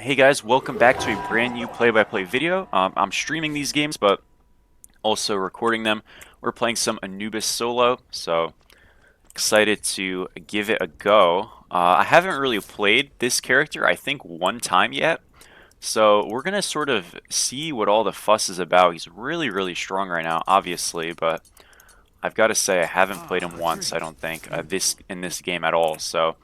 Hey guys, welcome back to a brand new play-by-play video. I'm streaming these games, but also recording them. We're playing some Anubis solo, so excited to give it a go. I haven't really played this character, I think, one time yet, so we're gonna sort of see what all the fuss is about. He's really, really strong right now, obviously, but I've got to say I haven't played him once, I don't think, in this game at all, so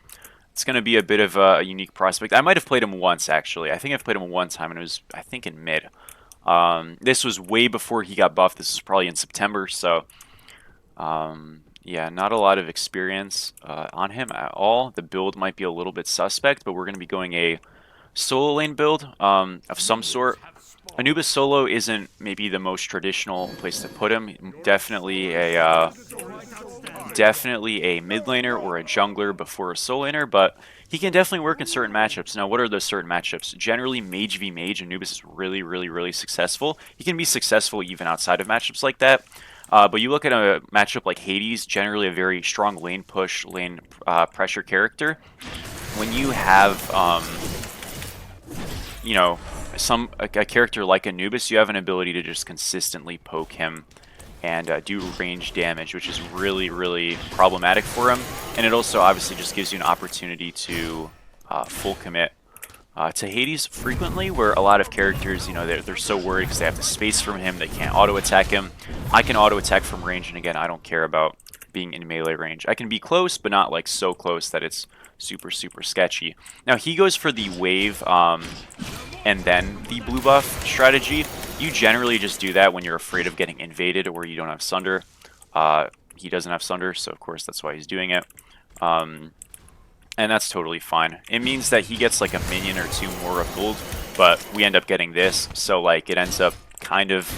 it's going to be a bit of a unique prospect. I might have played him once, actually. I think I've played him one time, and it was, I think, in mid. This was way before he got buffed. This was probably in September, so yeah, not a lot of experience on him at all. The build might be a little bit suspect, but we're going to be going a solo lane build of some sort. Anubis solo isn't maybe the most traditional place to put him. Definitely a mid laner or a jungler before a solo laner, but he can definitely work in certain matchups. Now, what are those certain matchups? Generally, mage v mage, Anubis is really, really, really successful. He can be successful even outside of matchups like that. But you look at a matchup like Hades, generally a very strong lane push, lane pressure character. When you have, you know, a character like Anubis, you have an ability to just consistently poke him and do range damage, which is really, really problematic for him. And it also obviously just gives you an opportunity to full commit to Hades frequently, where a lot of characters, you know, they're so worried because they have the space from him, they can't auto-attack him. I can auto-attack from range, and again, I don't care about being in melee range. I can be close, but not like so close that it's super, super sketchy. Now, he goes for the wave and then the blue buff strategy. You generally just do that when you're afraid of getting invaded or you don't have Sunder. He doesn't have Sunder, so of course that's why he's doing it. And that's totally fine. It means that he gets like a minion or two more of gold, but we end up getting this, so like it ends up kind of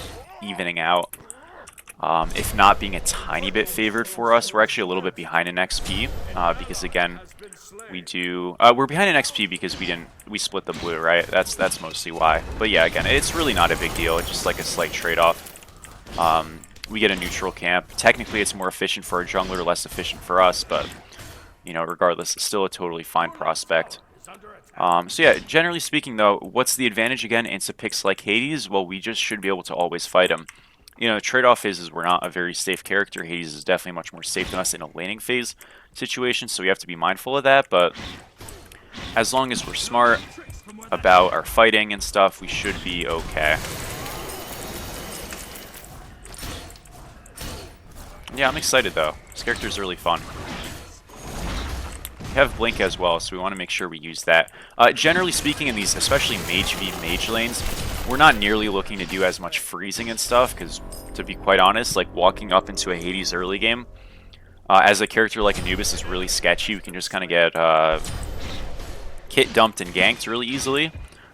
evening out. If not being a tiny bit favored for us. We're actually a little bit behind in XP because again, we're behind in XP because we split the blue, right? That's mostly why. But yeah, again, it's really not a big deal. It's just like a slight trade-off. We get a neutral camp. Technically, it's more efficient for our jungler, less efficient for us, but you know, regardless, it's still a totally fine prospect. So yeah, generally speaking though, what's the advantage again into picks like Hades? Well, we just should be able to always fight him. You know, the trade-off is we're not a very safe character. Hades is definitely much more safe than us in a laning phase situation, so we have to be mindful of that, but as long as we're smart about our fighting and stuff, we should be okay. Yeah, I'm excited though. This character is really fun. We have Blink as well, so we want to make sure we use that. Generally speaking, in these, especially mage v mage lanes, we're not nearly looking to do as much freezing and stuff, because to be quite honest, like walking up into a Hades early game, as a character like Anubis is really sketchy. We can just kind of get kit dumped and ganked really easily.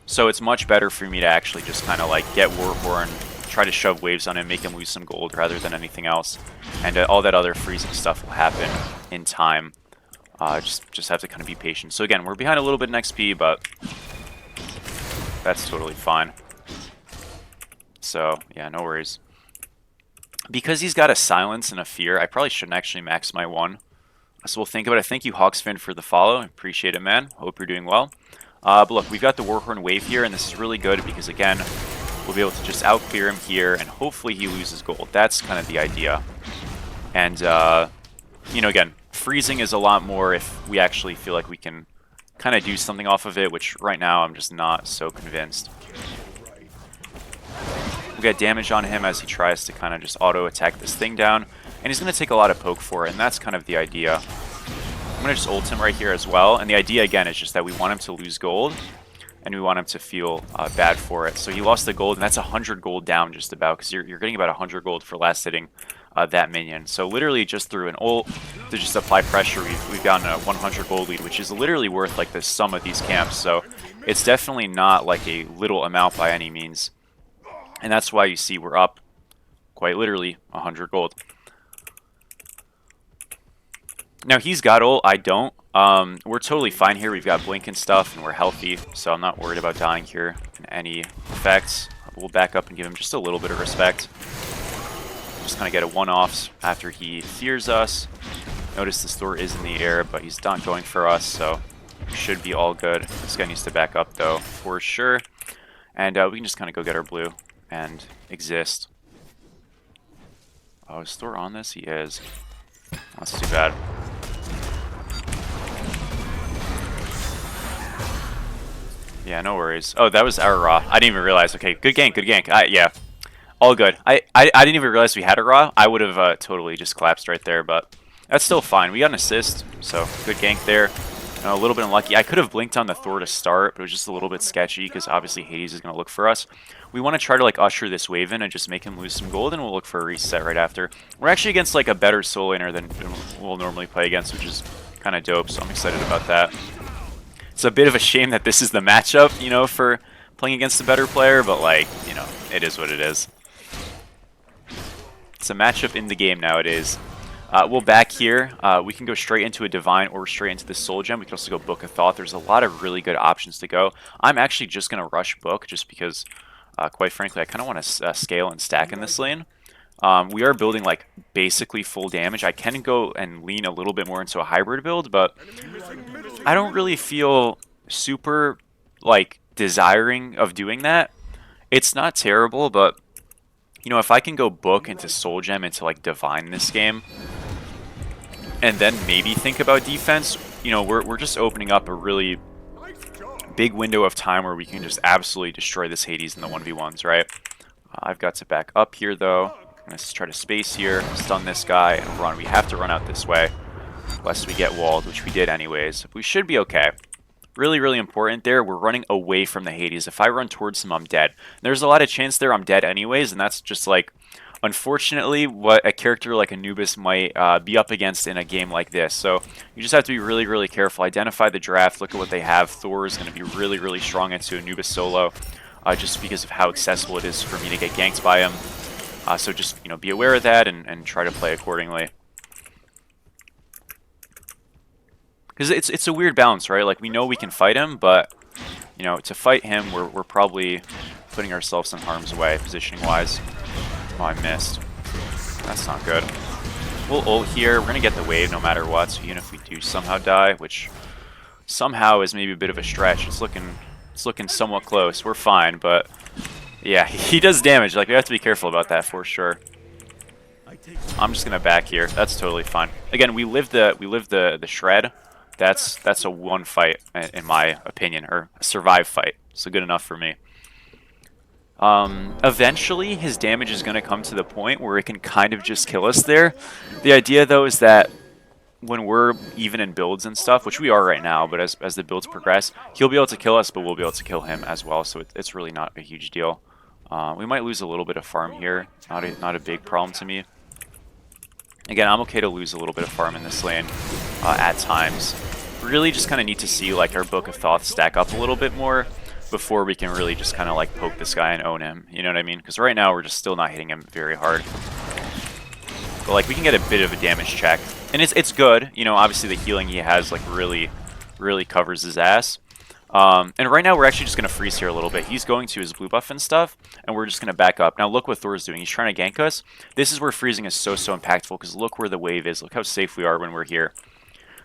So it's much better for me to actually just kind of like get Warhorn, try to shove waves on him, make him lose some gold rather than anything else. And all that other freezing stuff will happen in time. Just have to kind of be patient. So again, we're behind a little bit in XP, but that's totally fine. So yeah, no worries. Because he's got a silence and a fear, I probably shouldn't actually max my one. So we'll think about it. Thank you, Hawksfin, for the follow. I appreciate it, man. Hope you're doing well. But look, we've got the Warhorn wave here, and this is really good because, again, we'll be able to just out-clear him here, and hopefully he loses gold. That's kind of the idea. And, you know, again, freezing is a lot more if we actually feel like we can kind of do something off of it, which right now I'm just not so convinced. We'll get damage on him as he tries to kind of just auto-attack this thing down, and he's going to take a lot of poke for it, and that's kind of the idea. I'm going to just ult him right here as well, and the idea again is just that we want him to lose gold, and we want him to feel bad for it. So he lost the gold, and that's 100 gold down just about, because you're getting about 100 gold for last hitting that minion. So literally just through an ult to just apply pressure, we've gotten a 100 gold lead, which is literally worth like the sum of these camps. So it's definitely not like a little amount by any means. And that's why you see we're up quite literally 100 gold. Now he's got ult, I don't. We're totally fine here. We've got blink and stuff, and we're healthy, so I'm not worried about dying here in any effects. We'll back up and give him just a little bit of respect. Just kind of get a one-offs after he fears us. Notice this Thor is in the air, but he's not going for us, so Should be all good. This guy needs to back up, though, for sure. And we can just kind of go get our blue and exist. Oh, is Thor on this? He is. That's too bad. Yeah, no worries. Oh, that was our Raw. I didn't even realize. Okay, good gank, good gank. Yeah, all good. I didn't even realize we had a Raw. I would have totally just collapsed right there, but that's still fine. We got an assist, so good gank there. A little bit unlucky. I could have blinked on the Thor to start, but it was just a little bit sketchy because obviously Hades is going to look for us. We want to try to like usher this wave in and just make him lose some gold, and we'll look for a reset right after. We're actually against like a better soul laner than we'll normally play against, which is kind of dope, so I'm excited about that. It's a bit of a shame that this is the matchup, you know, for playing against a better player, but like, you know, it is what it is. It's a matchup in the game nowadays. We'll back here. We can go straight into a Divine or straight into the Soul Gem. We can also go Book of Thought. There's a lot of really good options to go. I'm actually just going to rush Book just because, quite frankly, I kind of want to scale and stack in this lane. We are building like basically full damage. I can go and lean a little bit more into a hybrid build, but I don't really feel super like desiring of doing that. It's not terrible, but you know, if I can go Book into Soul Gem into like Divine this game, and then maybe think about defense, you know, we're just opening up a really big window of time where we can just absolutely destroy this Hades in the 1v1s, right? I've got to back up here, though. Let's try to space here, stun this guy, and run. We have to run out this way, lest we get walled, which we did anyways. We should be okay. Really, really important there. We're running away from the Hades. If I run towards him, I'm dead. There's a lot of chance there I'm dead anyways, and that's just like, unfortunately, what a character like Anubis might be up against in a game like this. So you just have to be really, really careful. Identify the draft. Look at what they have. Thor is going to be really, really strong into Anubis solo, just because of how accessible it is for me to get ganked by him. So just, you know, be aware of that and try to play accordingly. Because it's a weird balance, right? Like, we know we can fight him, but, you know, to fight him, we're probably putting ourselves in harm's way, positioning-wise. Oh, I missed. That's not good. We'll ult here. We're going to get the wave no matter what, so even if we do somehow die, which somehow is maybe a bit of a stretch. It's looking somewhat close. We're fine, but yeah, he does damage. Like, we have to be careful about that for sure. I'm just going to back here. That's totally fine. Again, we live the shred. That's a one fight, in my opinion, or a survive fight. So good enough for me. Eventually, his damage is going to come to the point where it can kind of just kill us there. The idea, though, is that when we're even in builds and stuff, which we are right now, but as the builds progress, he'll be able to kill us, but we'll be able to kill him as well, so it's really not a huge deal. We might lose a little bit of farm here. Not a big problem to me. Again, I'm okay to lose a little bit of farm in this lane at times. We really just kind of need to see like our Book of Thoth stack up a little bit more before we can really just kind of like poke this guy and own him. You know what I mean? Because right now we're just still not hitting him very hard. But like we can get a bit of a damage check, and it's good. You know, obviously the healing he has like really covers his ass. And right now we're actually just going to freeze here a little bit. He's going to his blue buff and stuff, and we're just going to back up. Now look what Thor's doing. He's trying to gank us. This is where freezing is so impactful, because look where the wave is. Look how safe we are when we're here.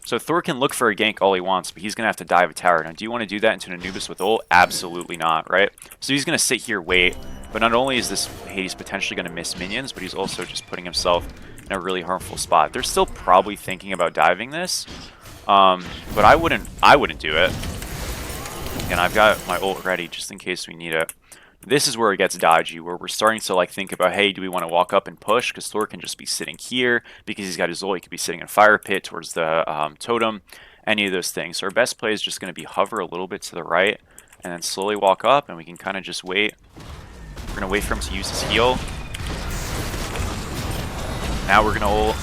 So Thor can look for a gank all he wants, but he's going to have to dive a tower. Now, do you want to do that into an Anubis with ult? Absolutely not, right? So he's going to sit here, wait. But not only is this Hades potentially going to miss minions, but he's also just putting himself in a really harmful spot. They're still probably thinking about diving this, but I wouldn't do it. And I've got my ult ready just in case we need it. This is where it gets dodgy, where we're starting to like think about, hey, do we want to walk up and push? Because Thor can just be sitting here because he's got his ult. He could be sitting in a fire pit towards the totem, any of those things. So our best play is just going to be hover a little bit to the right and then slowly walk up, and we can kind of just wait. We're going to wait for him to use his heal. Now we're going to ult.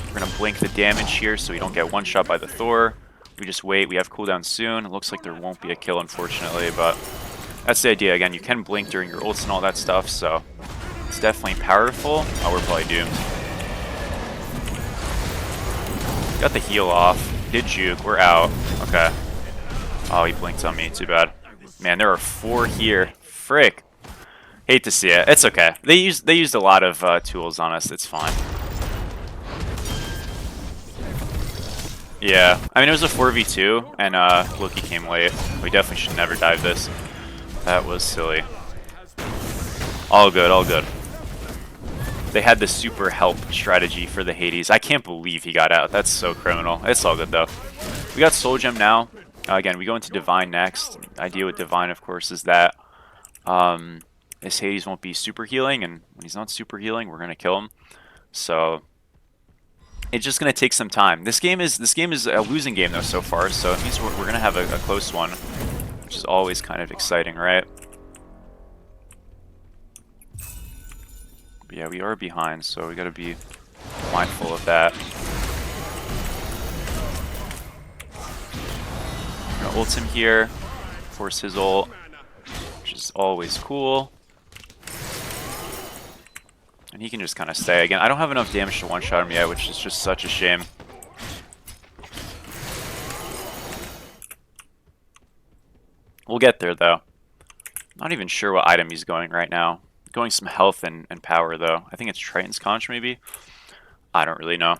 We're going to blink the damage here so we don't get one shot by the Thor. We just wait. We have cooldown soon. It looks like there won't be a kill, unfortunately, but that's the idea. Again, you can blink during your ults and all that stuff, so it's definitely powerful. Oh, we're probably doomed. Got the heal off. Did juke. We're out. Okay. Oh, he blinked on me. Too bad. Man, there are 4 here. Frick. Hate to see it. It's okay. They used a lot of tools on us. It's fine. Yeah, I mean it was a 4v2, and Loki came late. We definitely should never dive this. That was silly. All good, all good. They had the super help strategy for the Hades. I can't believe he got out. That's so criminal. It's all good though. We got Soul Gem now. Again, we go into Divine next. Idea with Divine, of course, is that this Hades won't be super healing, and when he's not super healing, we're gonna kill him. So it's just gonna take some time. This game is a losing game though so far, so it means we're gonna have a close one, which is always kind of exciting, right? But yeah, we are behind, so we gotta be mindful of that. I'm gonna ult him here, force his ult, which is always cool. And he can just kind of stay. Again, I don't have enough damage to one-shot him yet, which is just such a shame. We'll get there, though. Not even sure what item he's going right now. Going some health and power, though. I think it's Triton's Conch, maybe? I don't really know.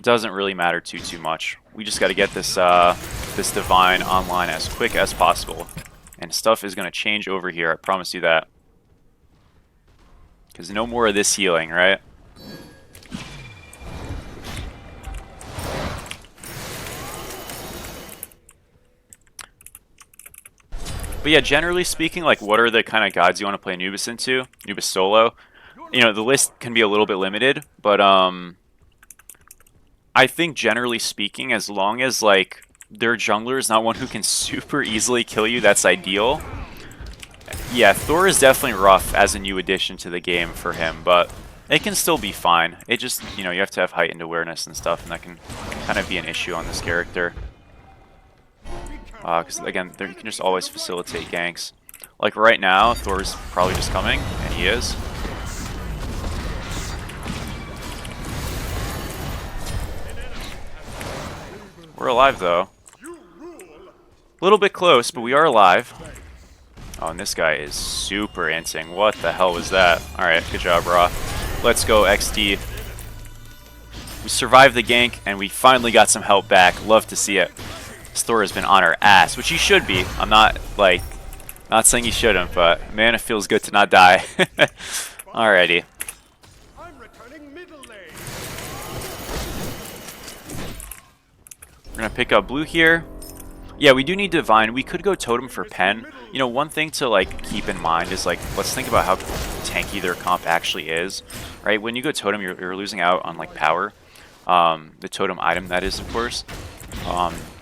Doesn't really matter too much. We just got to get this this Divine online as quick as possible. And stuff is going to change over here, I promise you that. Because no more of this healing, right? But yeah, generally speaking, like, what are the kind of gods you want to play Anubis into? Anubis solo? You know, the list can be a little bit limited, but I think generally speaking, as long as, like, their jungler is not one who can super easily kill you, that's ideal. Yeah, Thor is definitely rough as a new addition to the game for him, but it can still be fine. It just, you know, you have to have heightened awareness and stuff, and that can kind of be an issue on this character. Because, again, you can just always facilitate ganks. Like right now, Thor's probably just coming, and he is. We're alive, though. A little bit close, but we are alive. Oh, and this guy is super inting. What the hell was that? Alright, good job, Raw. Let's go, XD. We survived the gank, and we finally got some help back. Love to see it. This Thor has been on our ass, which he should be. I'm not, like, not saying he shouldn't, but man, it feels good to not die. Alrighty. We're gonna pick up blue here. Yeah, we do need Divine. We could go Totem for Pen. You know, one thing to, like, keep in mind is, like, let's think about how tanky their comp actually is, right? When you go Totem, you're losing out on, like, power. The Totem item, that is, of course.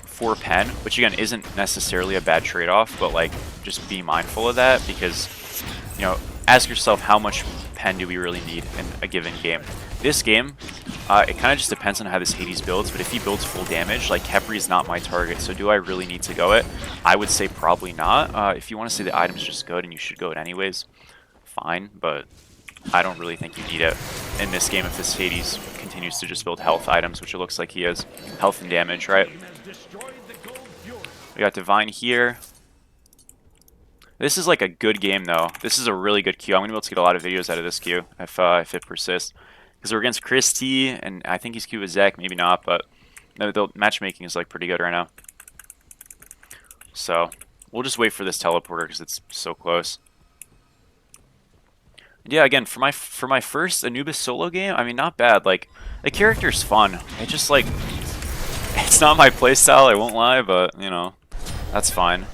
For Pen, which, again, isn't necessarily a bad trade-off, but, like, just be mindful of that because, you know, ask yourself how much Pen do we really need in a given game. This game, it kind of just depends on how this Hades builds, but if he builds full damage, like, Khepri is not my target, so do I really need to go it? I would say probably not. If you want to say the item's just good and you should go it anyways, fine, but I don't really think you need it in this game if this Hades continues to just build health items, which it looks like he is. Health and damage, right? We got Divine here. This is like a good game, though. This is a really good queue. I'm going to be able to get a lot of videos out of this queue if it persists. Because we're against Chris T, and I think he's queued with Zach, maybe not, but the matchmaking is like pretty good right now. So we'll just wait for this teleporter because it's so close. And yeah, again, for my first Anubis solo game, I mean, not bad. Like, the character's fun. It just, like, it's not my playstyle, I won't lie, but, you know, that's fine.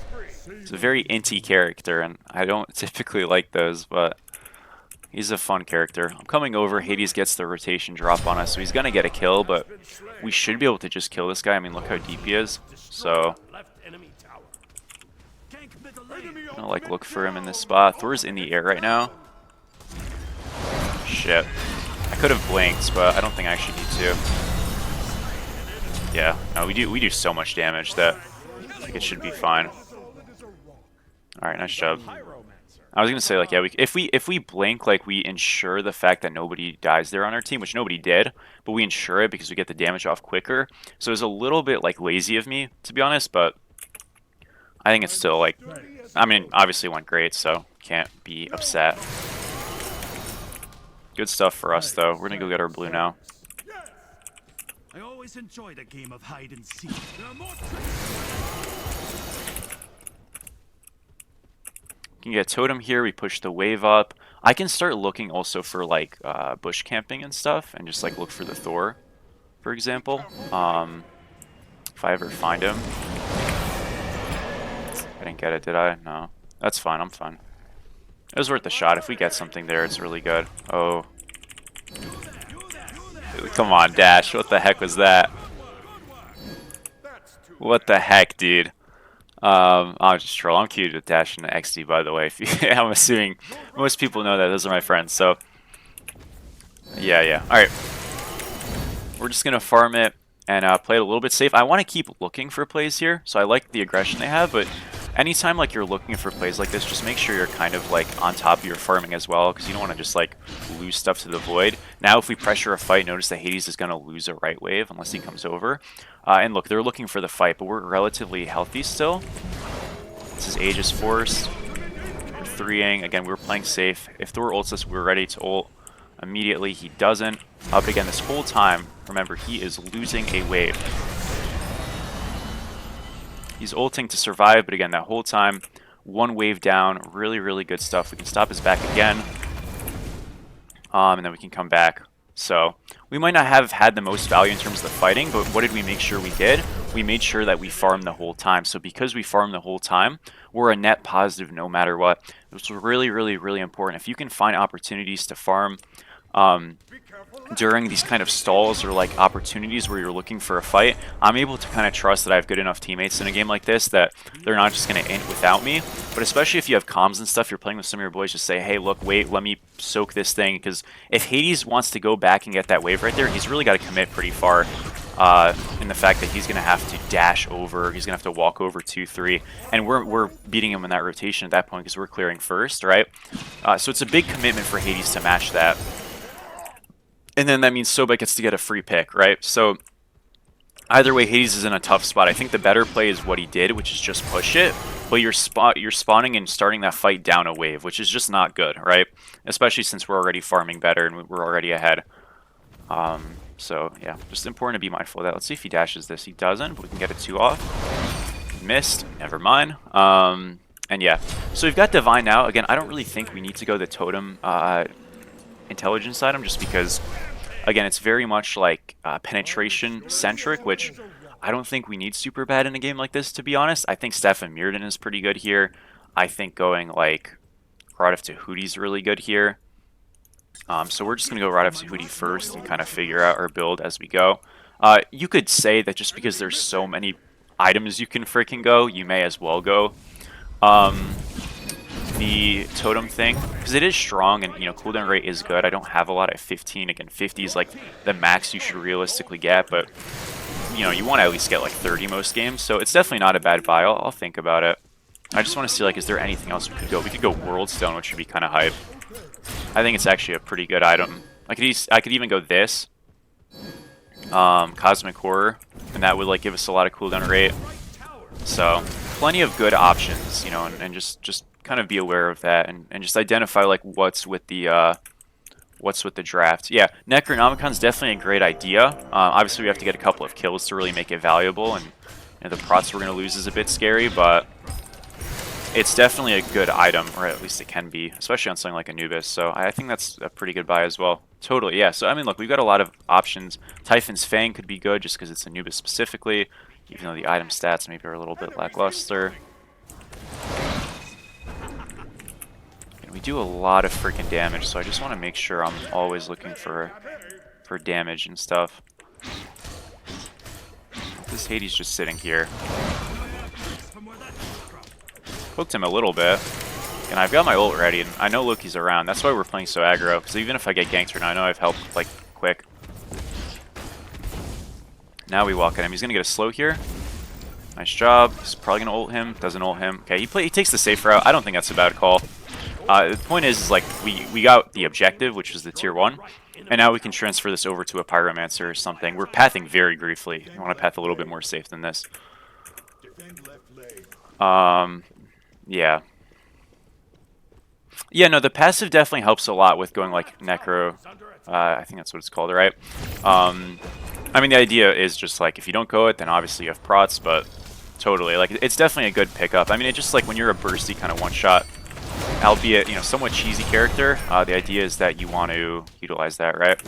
It's a very inty character, and I don't typically like those, but he's a fun character. I'm coming over. Hades gets the rotation drop on us, so he's going to get a kill, but we should be able to just kill this guy. I mean, look how deep he is. So I'm going to, like, look for him in this spot. Thor's in the air right now. Shit. I could have blinked, but I don't think I actually need to. Yeah, no, we do so much damage that I think it should be fine. Alright, nice job. I was gonna say, like, yeah, if we blink, like, we ensure the fact that nobody dies there on our team, which nobody did, but we ensure it because we get the damage off quicker. So it was a little bit, like, lazy of me, to be honest, but I think it's still, like, I mean, obviously it went great, so can't be upset. Good stuff for us, though. We're gonna go get our blue now. always enjoyed a game of hide and seek. There are more tricks. You can get totem here. We push the wave up. I can start looking also for like bush camping and stuff, and just like look for the Thor, for example. If I ever find him. I didn't get it, did I? No. That's fine. I'm fine. It was worth a shot. If we get something there, it's really good. Oh. Come on, Dash. What the heck was that? What the heck, dude? I'm just trolling. I'm queued with Dash and XD, by the way. I'm assuming most people know that. Those are my friends, so... Yeah. Alright. We're just going to farm it and play it a little bit safe. I want to keep looking for plays here, so I like the aggression they have, but anytime like you're looking for plays like this, just make sure you're kind of like on top of your farming as well, because you don't want to just like lose stuff to the void. Now if we pressure a fight, notice that Hades is going to lose a right wave unless he comes over. And look, they're looking for the fight, but we're relatively healthy still. This is Aegis Force. We're 3-ing. Again, we're playing safe. If Thor ults us, we're ready to ult immediately. He doesn't. But again, this whole time, remember, he is losing a wave. He's ulting to survive, but again, that whole time, one wave down. Really, really good stuff. We can stop his back again. And then we can come back. So, we might not have had the most value in terms of the fighting, but what did we make sure we did? We made sure that we farmed the whole time. So because we farmed the whole time, we're a net positive no matter what. It's really, really, really important. If you can find opportunities to farm during these kind of stalls or like opportunities where you're looking for a fight, I'm able to kind of trust that I have good enough teammates in a game like this that they're not just going to int without me. But especially if you have comms and stuff, you're playing with some of your boys, just say, hey, look, wait, let me soak this thing. Because if Hades wants to go back and get that wave right there, he's really got to commit pretty far in the fact that he's going to have to dash over, he's going to have to walk over 2-3, and we're beating him in that rotation at that point because we're clearing first, right? So it's a big commitment for Hades to match that. And then that means Sobek gets to get a free pick, right? So either way, Hades is in a tough spot. I think the better play is what he did, which is just push it. But you're spawning and starting that fight down a wave, which is just not good, right? Especially since we're already farming better and we're already ahead. So yeah, just important to be mindful of that. Let's see if he dashes this. He doesn't, but we can get a 2 off. Missed. Never mind. And yeah, so we've got Divine now. Again, I don't really think we need to go the Totem intelligence item, just because again it's very much like penetration centric, which I don't think we need super bad in a game like this, to be honest. I think Stefan Mirden is pretty good here. I think going like Rodif to Hoody's really good here. So we're just gonna go Rodif to Hoody first and kind of figure out our build as we go. You could say that just because there's so many items you can freaking go, you may as well go the totem thing, because it is strong and, you know, cooldown rate is good. I don't have a lot at 15. Again, 50 is like the max you should realistically get, but you know, you want to at least get like 30 most games, so it's definitely not a bad buy. I'll think about it. I just want to see, like, is there anything else we could go? We could go World Stone, which would be kind of hype. I think it's actually a pretty good item. I could even go this Cosmic Horror, and that would like give us a lot of cooldown rate. So plenty of good options, you know, and just kind of be aware of that, and just identify like what's with the draft. Yeah, Necronomicon's definitely a great idea. Obviously we have to get a couple of kills to really make it valuable, and you know, the prots we're going to lose is a bit scary, but it's definitely a good item, or at least it can be, especially on something like Anubis. So I think that's a pretty good buy as well. Totally, yeah. So I mean, look, we've got a lot of options. Typhon's Fang could be good just because it's Anubis specifically, even though the item stats maybe are a little bit lackluster. And we do a lot of freaking damage, so I just want to make sure I'm always looking for damage and stuff. This Hades just sitting here. Hooked him a little bit, and I've got my ult ready, and I know Loki's around. That's why we're playing so aggro, because even if I get ganked right now, I know I've helped like quick. Now we walk at him. He's gonna get a slow here. Nice job. He's probably gonna ult him. Doesn't ult him. Okay, he takes the safe route. I don't think that's a bad call. The point is like we got the objective, which was the tier 1, and now we can transfer this over to a Pyromancer or something. We're pathing very briefly. You want to path a little bit more safe than this. Yeah. Yeah, no, the passive definitely helps a lot with going like Necro. I think that's what it's called, right? I mean, the idea is just like, if you don't go it, then obviously you have prots, but totally. Like, it's definitely a good pickup. I mean, it's just like when you're a bursty kind of one-shot, albeit, you know, somewhat cheesy character, the idea is that you want to utilize that, right?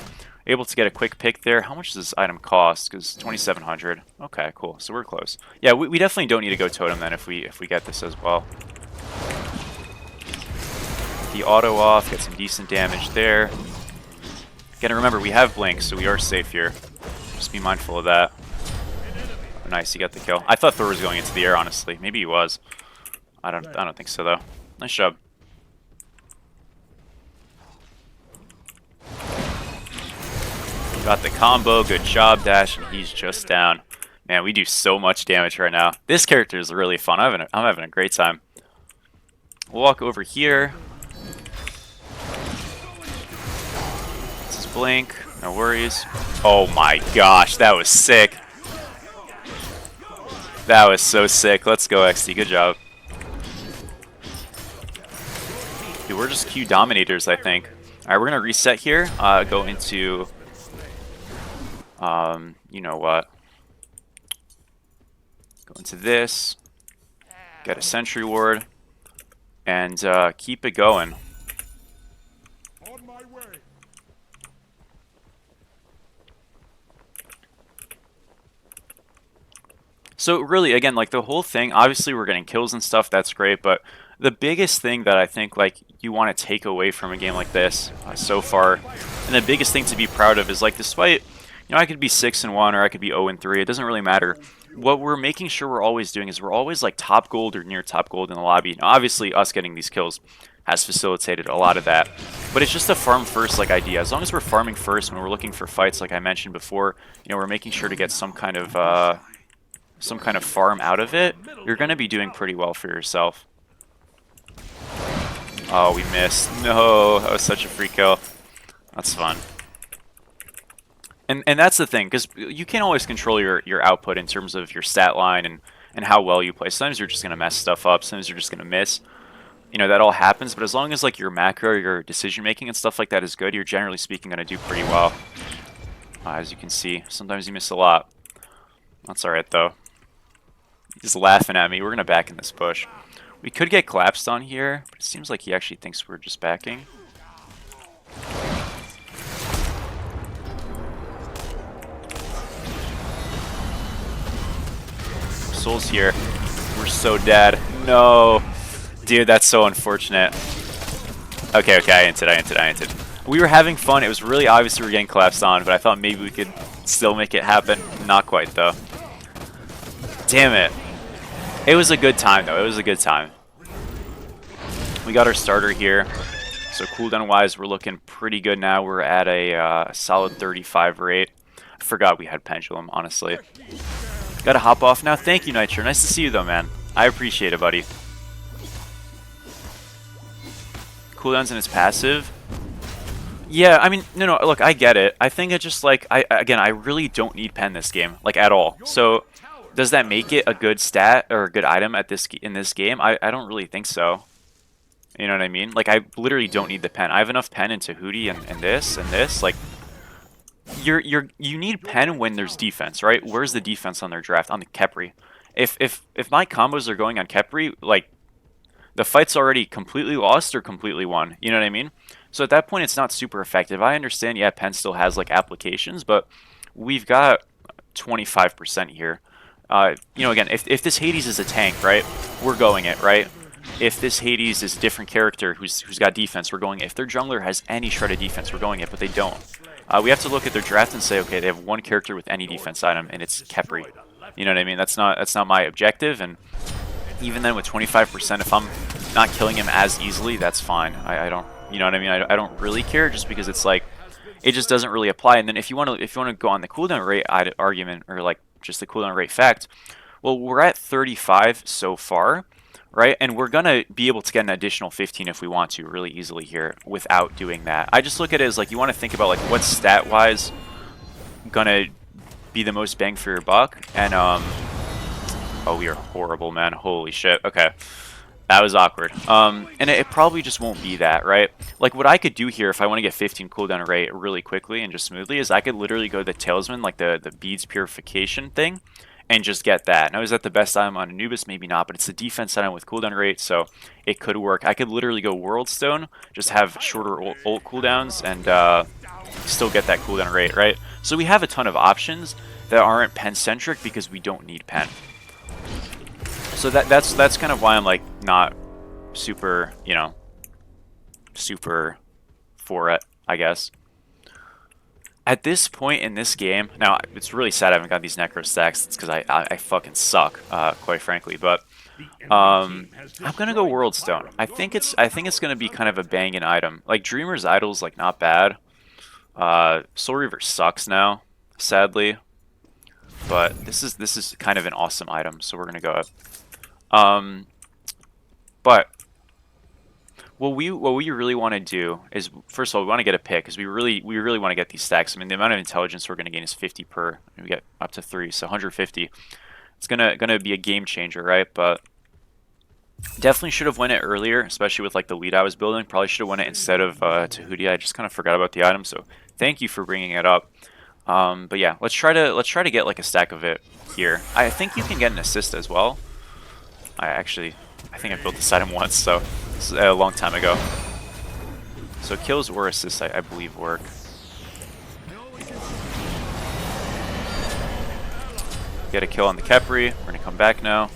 Able to get a quick pick there. How much does this item cost? Because 2,700. Okay, cool. So we're close. Yeah, we definitely don't need to go totem then if we get this as well. The auto off, get some decent damage there. Again, remember, we have blink, so we are safe here. Just be mindful of that. Oh, nice, you got the kill. I thought Thor was going into the air, honestly. Maybe he was. I don't think so though. Nice job. Got the combo, good job, Dash, and he's just down. Man, we do so much damage right now. This character is really fun. I'm having a great time. We'll walk over here. This is blink. No worries. Oh my gosh, that was sick. That was so sick. Let's go, XD. Good job. Dude, we're just Q dominators, I think. Alright, we're going to reset here. Go into... you know what? Go into this. Get a sentry ward. And keep it going. On my way. So really, again, like the whole thing, obviously we're getting kills and stuff, that's great, but the biggest thing that I think like you want to take away from a game like this so far, and the biggest thing to be proud of is like despite, you know, I could be 6-1 or I could be 0-3, it doesn't really matter. What we're making sure we're always doing is we're always like top gold or near top gold in the lobby. Now obviously us getting these kills has facilitated a lot of that, but it's just a farm first like idea. As long as we're farming first when we're looking for fights like I mentioned before, you know, we're making sure to get some kind of farm out of it, you're going to be doing pretty well for yourself. Oh, we missed. No, that was such a free kill. That's fun. And that's the thing, because you can't always control your output in terms of your stat line and how well you play. Sometimes you're just going to mess stuff up. Sometimes you're just going to miss. You know, that all happens, but as long as like your macro, your decision making and stuff like that is good, you're generally speaking going to do pretty well. As you can see, sometimes you miss a lot. That's alright though. He's laughing at me. We're going to back in this push. We could get collapsed on here, but it seems like he actually thinks we're just backing. Soul's here. We're so dead. No. Dude, that's so unfortunate. Okay, I entered. We were having fun. It was really obvious we were getting collapsed on, but I thought maybe we could still make it happen. Not quite, though. Damn it. It was a good time, though. It was a good time. We got our starter here. So cooldown-wise, we're looking pretty good now. We're at a solid 35 rate. I forgot we had Pendulum, honestly. Gotta hop off now. Thank you, Nitro. Nice to see you, though, man. I appreciate it, buddy. Cooldown's in his passive. Yeah, I mean, no, look, I get it. I think it's just like, I really don't need pen this game, like, at all. So, does that make it a good stat or a good item at in this game? I don't really think so. You know what I mean? Like, I literally don't need the pen. I have enough pen into Hootie and this. Like, you need pen when there's defense, right? Where's the defense on their draft? On the Khepri. If my combos are going on Khepri, like, the fight's already completely lost or completely won. You know what I mean? So at that point, it's not super effective. I understand, yeah, pen still has, like, applications, but we've got 25% here. You know, again, if this Hades is a tank, right, we're going it, right? If this Hades is a different character who's got defense, we're going it. If their jungler has any shred of defense, we're going it, but they don't. We have to look at their draft and say, okay, they have one character with any defense item, and it's Khepri. You know what I mean? That's not my objective, and even then with 25%, if I'm not killing him as easily, that's fine. I don't, you know what I mean? I don't really care, just because it's like, it just doesn't really apply. And then if you want to go on the cooldown rate argument, or like just the cooldown rate fact, well, we're at 35 so far, right? And we're gonna be able to get an additional 15 if we want to, really easily here, without doing that. I just look at it as like, you want to think about like what's stat-wise gonna be the most bang for your buck, and oh, we are horrible, man. Holy shit. Okay. That was awkward. And it probably just won't be that, right? Like, what I could do here if I want to get 15 cooldown rate really quickly and just smoothly is I could literally go the Talisman, like the Beads Purification thing, and just get that. Now, is that the best item on Anubis? Maybe not, but it's a defense item with cooldown rate, so it could work. I could literally go World Stone, just have shorter ult cooldowns, and still get that cooldown rate, right? So we have a ton of options that aren't pen-centric because we don't need pen. So that's kind of why I'm like not super, you know, super for it, I guess. At this point in this game, now it's really sad I haven't got these necro stacks. It's because I fucking suck, quite frankly. But I'm gonna go World Stone. I think it's gonna be kind of a banging item. Like Dreamer's Idol's like not bad. Soul Reaver sucks now, sadly. But this is kind of an awesome item, so we're gonna go up. But what we really want to do is, first of all, we want to get a pick because we really want to get these stacks. I mean, the amount of intelligence we're going to gain is 50 per. And we get up to 3, so 150. It's gonna be a game changer, right? But definitely should have won it earlier, especially with like the lead I was building. Probably should have won it instead of Tahuti. I just kind of forgot about the item, so thank you for bringing it up. But yeah, let's try to get like a stack of it here. I think you can get an assist as well. I think I built this item once, so this is a long time ago. So kills or assists, I believe, work. Get a kill on the Kepri. We're gonna come back now.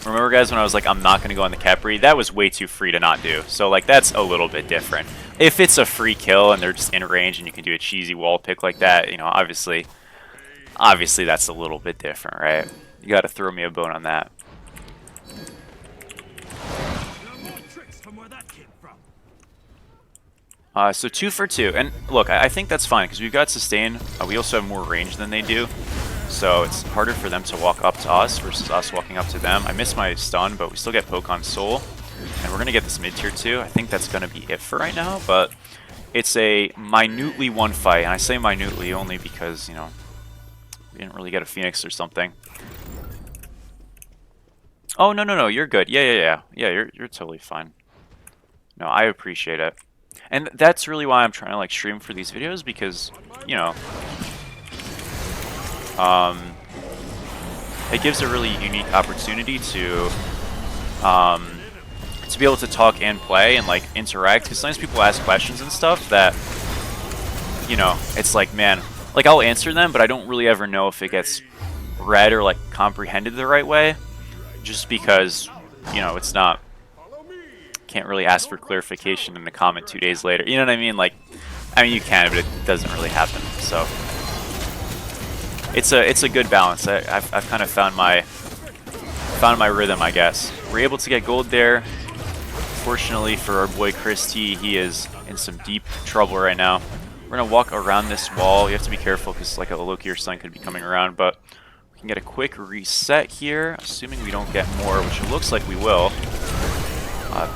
Remember, guys, when I was like, I'm not gonna go on the Kepri? That was way too free to not do. So like, that's a little bit different. If it's a free kill and they're just in range and you can do a cheesy wall pick like that, you know, obviously that's a little bit different, right? You gotta throw me a bone on that. So 2 for 2, and look, I think that's fine because we've got sustain. We also have more range than they do, so it's harder for them to walk up to us versus us walking up to them. I missed my stun, but we still get poke on soul, and we're gonna get this mid tier too. I think that's gonna be it for right now, but it's a minutely won fight, and I say minutely only because, you know, we didn't really get a Phoenix or something. Oh, no, you're good. Yeah, you're totally fine. No, I appreciate it. And that's really why I'm trying to like stream for these videos, because, you know, it gives a really unique opportunity to be able to talk and play and like interact, because sometimes people ask questions and stuff that, you know, it's like, man, like I'll answer them, but I don't really ever know if it gets read or like comprehended the right way, just because, you know, it's not, can't really ask for clarification in the comment 2 days later. You know what I mean? Like, I mean you can, but it doesn't really happen. So it's a good balance. I've kind of found my rhythm, I guess. We're able to get gold there. Fortunately for our boy Chris T, he is in some deep trouble right now. We're gonna walk around this wall. You have to be careful because like a Loki or something could be coming around, but we can get a quick reset here, assuming we don't get more, which it looks like we will.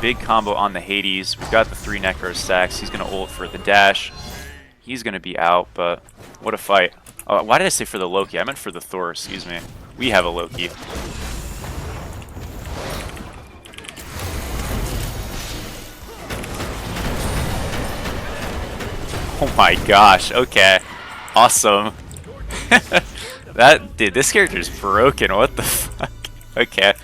Big combo on the Hades. We've got the 3 Necro stacks. He's gonna ult for the dash. He's gonna be out, but what a fight. Why did I say for the Loki? I meant for the Thor, excuse me. We have a Loki. Oh my gosh, okay. Awesome. Dude, this character's broken, what the fuck? Okay.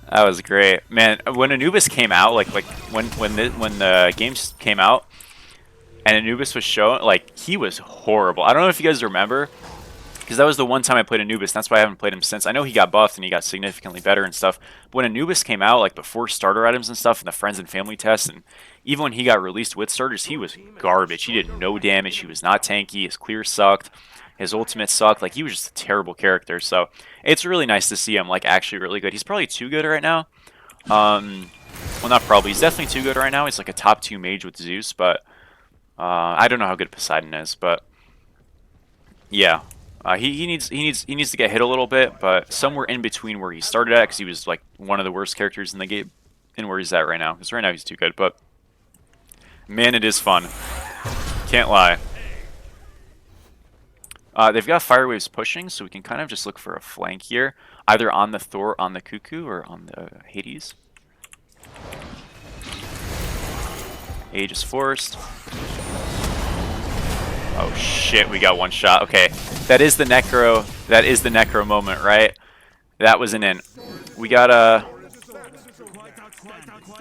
That was great. Man, when Anubis came out, like when the games came out and Anubis was shown, like, he was horrible. I don't know if you guys remember, because that was the one time I played Anubis, and that's why I haven't played him since. I know he got buffed and he got significantly better and stuff, but when Anubis came out, like before starter items and stuff, and the friends and family tests, and even when he got released with starters, he was garbage. He did no damage, he was not tanky, his clear sucked, his ultimate sucked, like he was just a terrible character. So it's really nice to see him like actually really good. He's probably too good right now. Well, not probably, he's definitely too good right now. He's like a top 2 mage with Zeus, but I don't know how good Poseidon is, but yeah. He needs to get hit a little bit, but somewhere in between where he started at, because he was like one of the worst characters in the game, and where he's at right now, because right now he's too good. But man, it is fun. Can't lie. They've got fire waves pushing, so we can kind of just look for a flank here, either on the Thor, on the Cuckoo, or on the Hades. Age is forced. Oh shit, we got one shot. Okay, that is the Necro. That is the Necro moment, right? That was an in. We got a.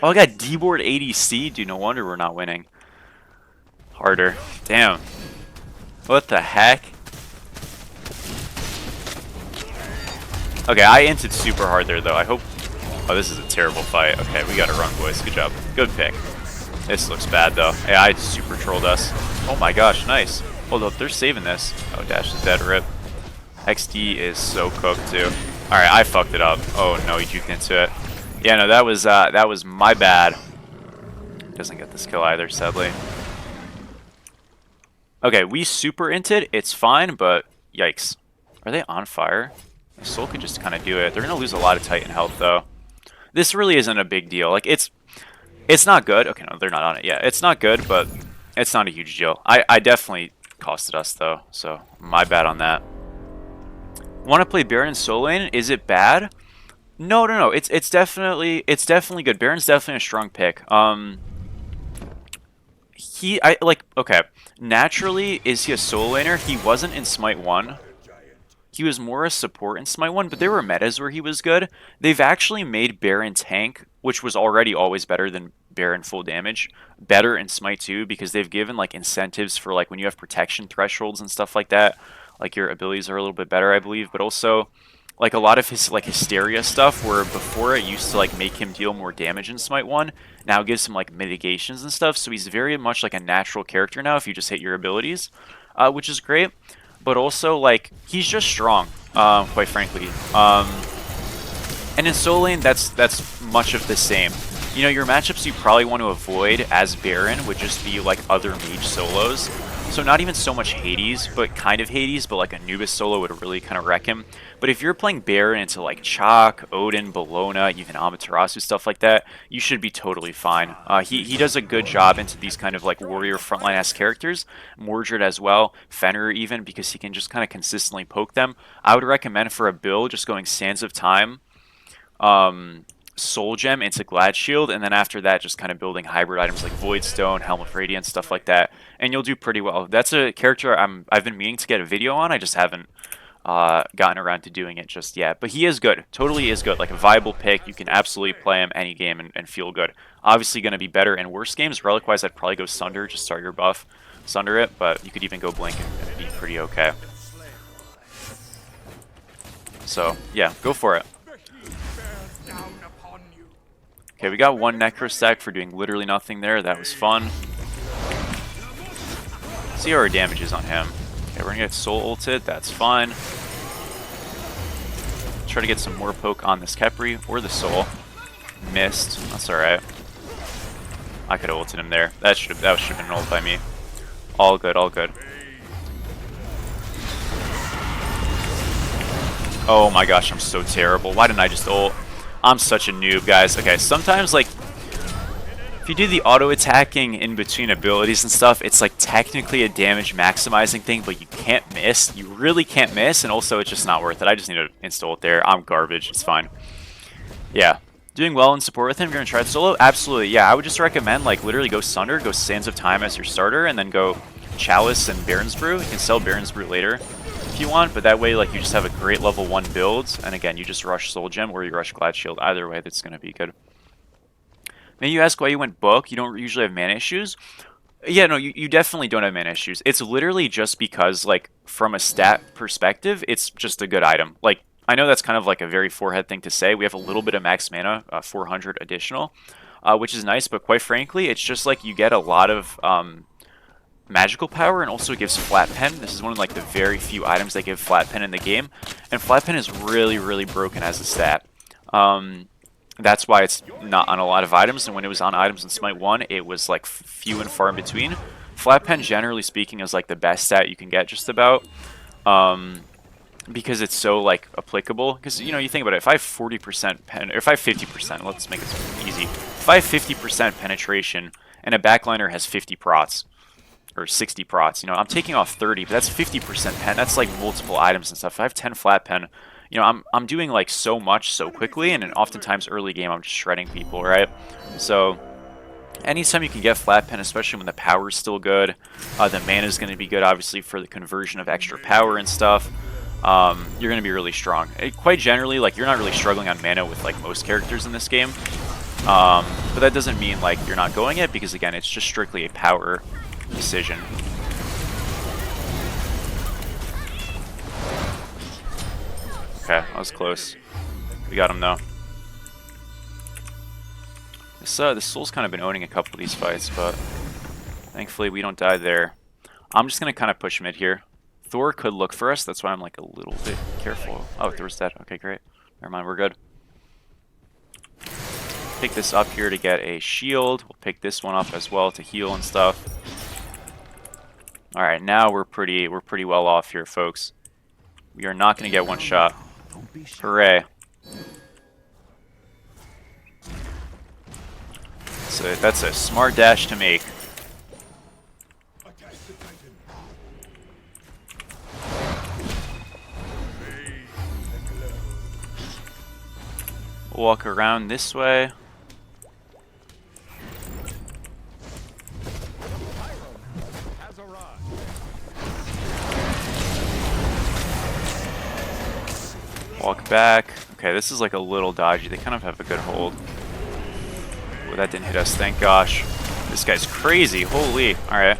Oh, I got D-board ADC. Dude, no wonder we're not winning. Harder. Damn. What the heck? Okay, I inted super hard there, though. I hope... Oh, this is a terrible fight. Okay, we gotta run, boys. Good job. Good pick. This looks bad, though. Yeah, I super trolled us. Oh my gosh, nice. Hold up, they're saving this. Oh, Dash is dead, rip. XD is so cooked, too. Alright, I fucked it up. Oh, no, he juked into it. Yeah, no, that was my bad. Doesn't get this kill either, sadly. Okay, we super inted. It's fine, but yikes. Are they on fire? Soul could just kind of do it. They're going to lose a lot of Titan health, though. This really isn't a big deal. Like, it's not good. Okay, no, they're not on it yet. It's not good, but it's not a huge deal. I definitely costed us, though, so my bad on that. Want to play Baron and Soul Lane? Is it bad? No, no, no. It's definitely good. Baron's definitely a strong pick. Okay. Naturally, is he a solo laner? He wasn't in Smite 1. He was more a support in Smite 1, but there were metas where he was good. They've actually made Baron tank, which was already always better than Baron full damage, better in Smite 2 because they've given like incentives for like when you have protection thresholds and stuff like that. Like your abilities are a little bit better, I believe, but also like a lot of his like Hysteria stuff where before it used to like make him deal more damage in Smite 1, now gives him like mitigations and stuff, so he's very much like a natural character now if you just hit your abilities, which is great. But also like he's just strong, quite frankly. And in solo lane, that's much of the same. You know, your matchups you probably want to avoid as Baron would just be like other mage solos. So not even so much Hades, but kind of Hades, but like Anubis solo would really kind of wreck him. But if you're playing Baron into like Chalk, Odin, Bologna, even Amaterasu, stuff like that, you should be totally fine. He does a good job into these kind of like warrior frontline-ass characters. Mordred as well, Fenrir even, because he can just kind of consistently poke them. I would recommend for a build just going Sands of Time, Soul Gem into Glad Shield, and then after that just kind of building hybrid items like Void Stone, Helm of Radiance, stuff like that, and you'll do pretty well. That's a character I've been meaning to get a video on. I just haven't gotten around to doing it just yet. But he is good. Totally is good. Like a viable pick. You can absolutely play him any game and feel good. Obviously going to be better in worse games. Relic-wise, I'd probably go Sunder. Just start your buff. Sunder it, but you could even go Blink and be pretty okay. So, yeah, go for it. Okay, we got one Necro stack for doing literally nothing there. That was fun. See how our damage is on him. Okay, we're gonna get Soul ulted. That's fine. Try to get some more poke on this Khepri or the Soul. Missed. That's alright. I could have ulted him there. That should have been ult by me. All good, all good. Oh my gosh, I'm so terrible. Why didn't I just ult? I'm such a noob, guys. Okay, sometimes, like, if you do the auto-attacking in between abilities and stuff, it's, like, technically a damage-maximizing thing, but you can't miss. You really can't miss, and also it's just not worth it. I just need to install it there. I'm garbage. It's fine. Yeah. Doing well in support with him. You're going to try it solo? Absolutely. Yeah, I would just recommend, like, literally go Sunder, go Sands of Time as your starter, and then go Chalice and Baron's Brew. You can sell Baron's Brew later if you want, but that way like you just have a great level 1 build, and again you just rush Soul Gem or you rush Glad Shield. Either way that's going to be good. Maybe you ask why you went Book. You don't usually have mana issues. Yeah, no, you definitely don't have mana issues. It's literally just because like from a stat perspective it's just a good item. Like I know that's kind of like a very forehead thing to say. We have a little bit of max mana, 400 additional, which is nice, but quite frankly it's just like you get a lot of magical power, and also gives flat pen. This is one of like the very few items that give flat pen in the game, and flat pen is really broken as a stat. That's why it's not on a lot of items, and when it was on items in Smite 1 it was like few and far in between. Flat pen generally speaking is like the best stat you can get just about, because it's so like applicable. Because you know, you think about it, if I have 40% pen, or if I have 50%, let's make it easy, if I have 50% penetration and a backliner has 50 prots, or 60 prots. You know, I'm taking off 30, but that's 50% pen. That's like multiple items and stuff. If I have 10 flat pen, you know, I'm doing like so much so quickly, and then oftentimes early game I'm just shredding people, right? So anytime you can get flat pen, especially when the power is still good, the mana is going to be good, obviously, for the conversion of extra power and stuff. You're going to be really strong. Quite generally, like, you're not really struggling on mana with like most characters in this game. But that doesn't mean like you're not going it, because again, it's just strictly a power decision. Okay, that was close. We got him though. This Soul's kind of been owning a couple of these fights, but thankfully we don't die there. I'm just gonna kind of push mid here. Thor could look for us, that's why I'm like a little bit careful. Oh, Thor's dead. Okay, great. Never mind, we're good. Pick this up here to get a shield. We'll pick this one up as well to heal and stuff. All right, now we're pretty well off here, folks. We are not going to get one shot. Hooray! So that's a smart dash to make. Walk around this way. Walk back. Okay, this is like a little dodgy. They kind of have a good hold. Oh, that didn't hit us, thank gosh. This guy's crazy. Holy. Alright.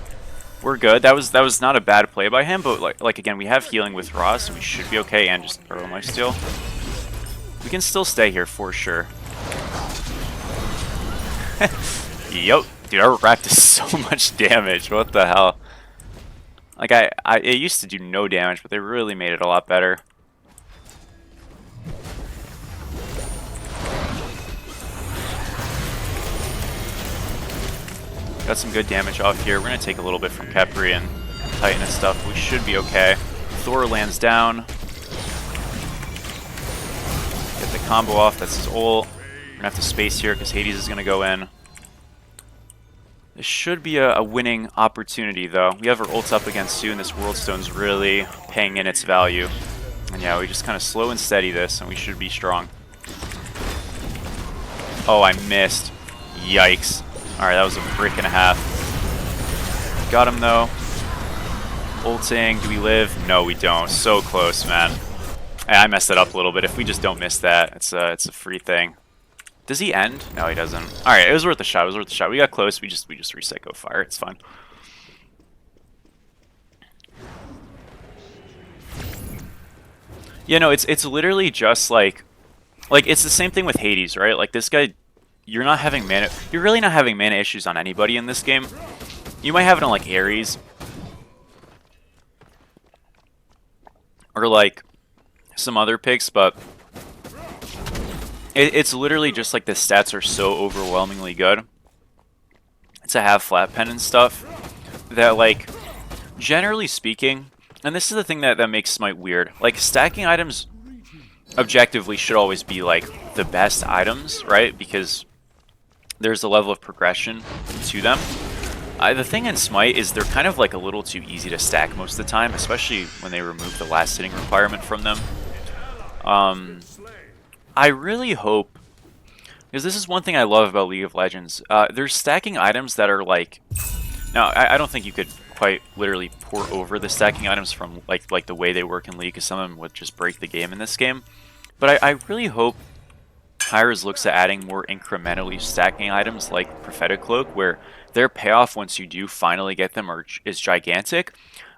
We're good. That was not a bad play by him, but like again, we have healing with Ross, so we should be okay, and just our own lifesteal. We can still stay here for sure. Yup. Dude, our rack does so much damage. What the hell? Like, it used to do no damage, but they really made it a lot better. Got some good damage off here. We're going to take a little bit from Khepri and Titan and stuff. We should be okay. Thor lands down. Get the combo off. That's his ult. We're going to have to space here because Hades is going to go in. This should be a winning opportunity, though. We have our ult up again soon. This World Stone's really paying in its value. And yeah, we just kind of slow and steady this, and we should be strong. Oh, I missed. Yikes. Alright, that was a brick and a half. Got him, though. Ulting. Do we live? No, we don't. So close, man. I messed it up a little bit. If we just don't miss that, it's a free thing. Does he end? No, he doesn't. Alright, it was worth a shot. It was worth a shot. We got close. We just reset Go Fire. It's fine. Yeah, no, it's literally just like it's the same thing with Hades, right? Like, this guy, you're really not having mana issues on anybody in this game. You might have it on like Ares or like some other picks, but it's literally just like the stats are so overwhelmingly good to have flat pen and stuff that, like, generally speaking, and this is the thing that makes Smite weird, like, stacking items objectively should always be like the best items, right? Because there's a level of progression to them. The thing in Smite is they're kind of like a little too easy to stack most of the time, especially when they remove the last hitting requirement from them. I really hope, because this is one thing I love about League of Legends, there's stacking items that are like, now I don't think you could quite literally pour over the stacking items from like the way they work in League, because some of them would just break the game in this game. But I really hope Hi-Rez looks at adding more incrementally stacking items like Prophetic Cloak, where their payoff once you do finally get them is gigantic,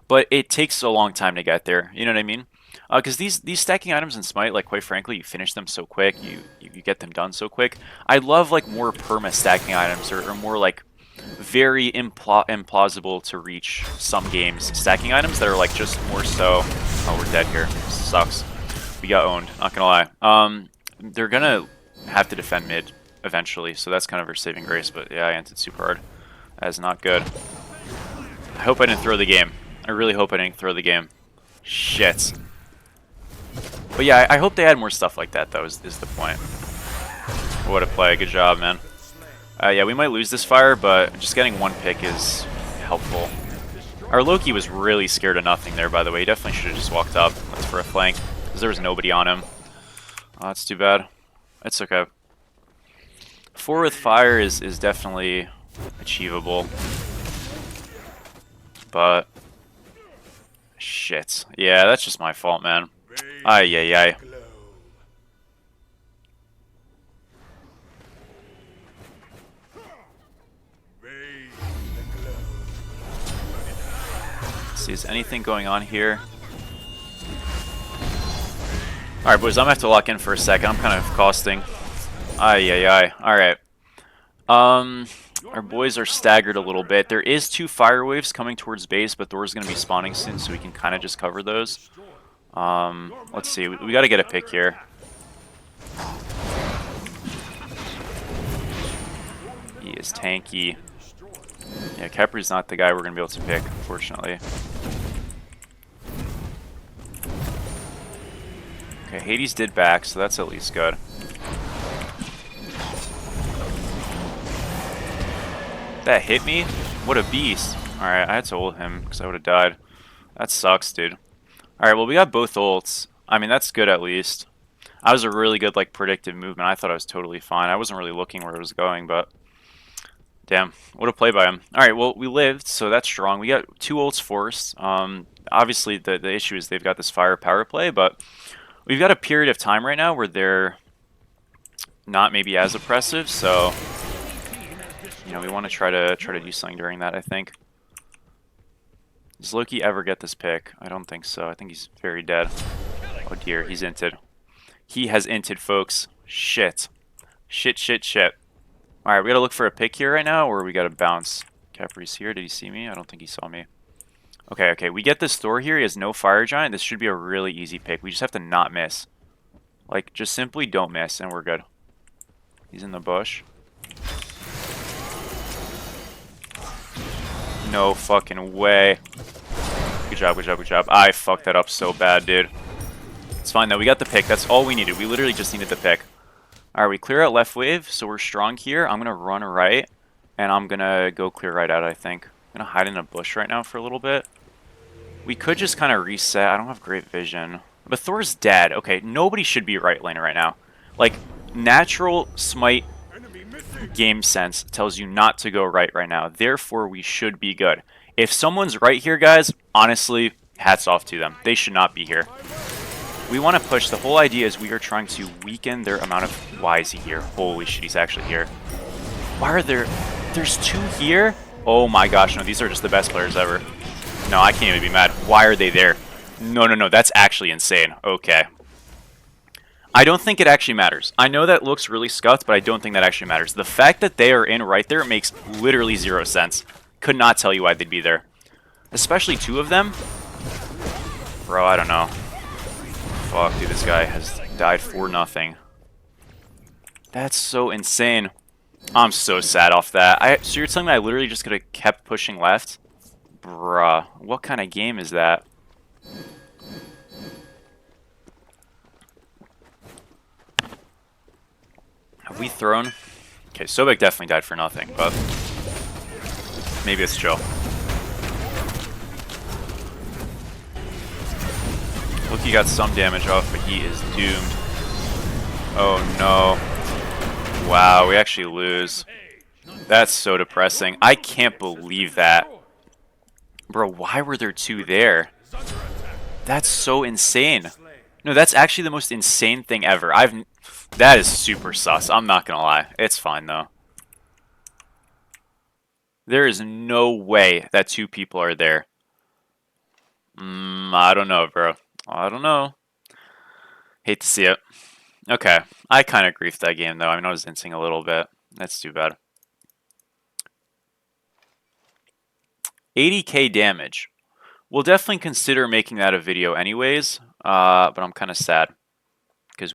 but it takes a long time to get there. You know what I mean? Because these stacking items in Smite, like, quite frankly, you finish them so quick, you get them done so quick. I love like more perma stacking items, or more like very implausible to reach some games stacking items that are like just more so. Oh, we're dead here. This sucks. We got owned. Not gonna lie. They're gonna have to defend mid eventually, so that's kind of our saving grace. But yeah, I anted super hard. That is not good. I hope I didn't throw the game. I really hope I didn't throw the game. Shit. But yeah, I hope they add more stuff like that, though, is the point. What a play. Good job, man. Yeah, we might lose this fire, but just getting one pick is helpful. Our Loki was really scared of nothing there, by the way. He definitely should have just walked up. That's for a flank, because there was nobody on him. Oh, that's too bad. It's okay. 4 with fire is definitely achievable. But... shit. Yeah, that's just my fault, man. Ay, ay, ay. See, is anything going on here? Alright, boys, I'm gonna have to lock in for a second. I'm kind of costing. Ay, ay, ay. Alright. Our boys are staggered a little bit. There is 2 fire waves coming towards base, but Thor's gonna be spawning soon, so we can kind of just cover those. Let's see. We gotta get a pick here. He is tanky. Yeah, Kepri's not the guy we're gonna be able to pick, unfortunately. Okay, Hades did back, so that's at least good. That hit me? What a beast. Alright, I had to ult him, because I would have died. That sucks, dude. Alright, well, we got both ults. I mean, that's good at least. I was a really good, like, predictive movement. I thought I was totally fine. I wasn't really looking where it was going, but... damn, what a play by him. Alright, well, we lived, so that's strong. We got 2 ults forced. Obviously, the issue is they've got this firepower play, but... we've got a period of time right now where they're... not maybe as oppressive, so... you know, we want to try to do something during that, I think. Does Loki ever get this pick? I don't think so. I think he's very dead. Oh dear, he's inted. He has inted, folks. Shit. Shit, shit, shit. Alright, we gotta look for a pick here right now, or we gotta bounce. Kepri's here. Did he see me? I don't think he saw me. Okay, okay. We get this Thor here. He has no Fire Giant. This should be a really easy pick. We just have to not miss. Like, just simply don't miss, and we're good. He's in the bush. No fucking way. Good job, good job, good job. I fucked that up so bad, dude. It's fine, though. We got the pick. That's all we needed. We literally just needed the pick. Alright, we clear out left wave, so we're strong here. I'm going to run right, and I'm going to go clear right out, I think. I'm going to hide in a bush right now for a little bit. We could just kind of reset. I don't have great vision. But Thor's dead. Okay, nobody should be right lane right now. Like, natural Smite game sense tells you not to go right now. Therefore, we should be good. If someone's right here, guys, honestly, hats off to them. They should not be here. We want to push. The whole idea is we are trying to weaken their amount of... why is he here? Holy shit, he's actually here. Why are there... there's 2 here? Oh my gosh, no, these are just the best players ever. No, I can't even be mad. Why are they there? No, no, no, that's actually insane. Okay. I don't think it actually matters. I know that looks really scuffed, but I don't think that actually matters. The fact that they are in right there makes literally 0 sense. Could not tell you why they'd be there. Especially 2 of them. Bro, I don't know. Fuck, dude, this guy has died for nothing. That's so insane. I'm so sad off that. So you're telling me I literally just could have kept pushing left? Bruh, what kind of game is that? Have we thrown? Okay, Sobek definitely died for nothing, but maybe it's chill. Loki got some damage off, but he is doomed. Oh no. Wow, we actually lose. That's so depressing. I can't believe that. Bro, why were there 2 there? That's so insane. No, that's actually the most insane thing ever. That is super sus. I'm not gonna lie. It's fine, though. There is no way that 2 people are there. I don't know, bro. I don't know. Hate to see it. Okay. I kind of griefed that game, though. I mean, I was inting a little bit. That's too bad. 80k damage. We'll definitely consider making that a video anyways, but I'm kind of sad.